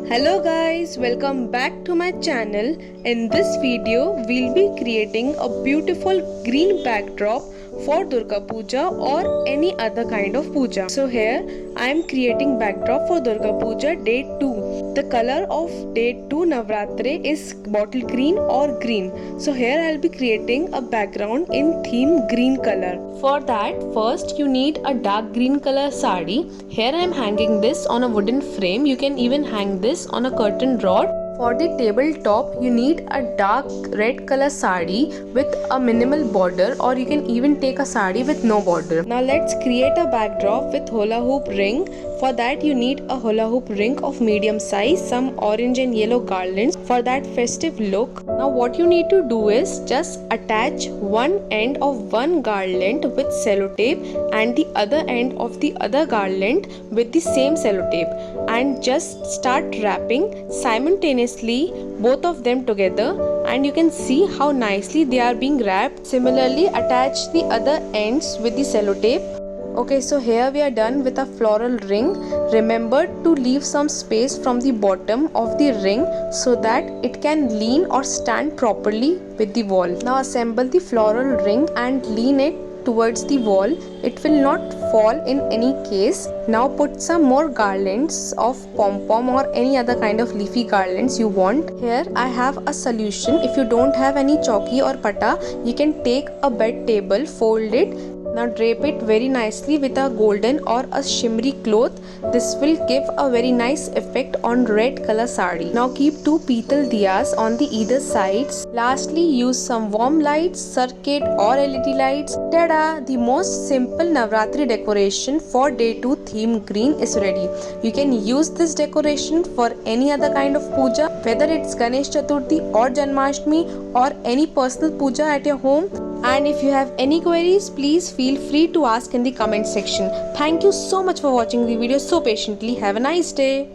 Hello guys, welcome back to my channel. In this video, we'll be creating a beautiful green backdrop for Durga Puja or any other kind of puja. So here, I am creating backdrop for Durga Puja day 2. The color of day 2 Navratri is bottle green or green. So here I'll be creating a background in theme green color. For that, first you need a dark green color sari. Here I am hanging this on a wooden frame. You can even hang this on a curtain rod. For the tabletop, you need a dark red color sari with a minimal border, or you can even take a sari with no border. Now let's create a backdrop with hula hoop ring. For that you need a hula hoop ring of medium size, some orange and yellow garlands for that festive look. Now what you need to do is just attach one end of one garland with sellotape and the other end of the other garland with the same sellotape, and just start wrapping simultaneously both of them together, and you can see how nicely they are being wrapped. Similarly, attach the other ends with the sellotape. Okay, so here we are done with a floral ring. Remember to leave some space from the bottom of the ring so that it can lean or stand properly with the wall. Now assemble the floral ring and lean it towards the wall. It will not fall in any case. Now put some more garlands of pom-pom or any other kind of leafy garlands you want. Here I have a solution. If you don't have any chowki or pata, you can take a bed table, fold it. Now drape it very nicely with a golden or a shimmery cloth. This will give a very nice effect on red color sari. Now keep 2 petal diyas on the either sides. Lastly, use some warm lights, circuit or LED lights. Tada! The most simple Navratri decoration for day 2 theme green is ready. You can use this decoration for any other kind of puja, whether it's Ganesh Chaturthi or Janmashtami or any personal puja at your home. And if you have any queries, please feel free to ask in the comment section. Thank you so much for watching the video so patiently. Have a nice day.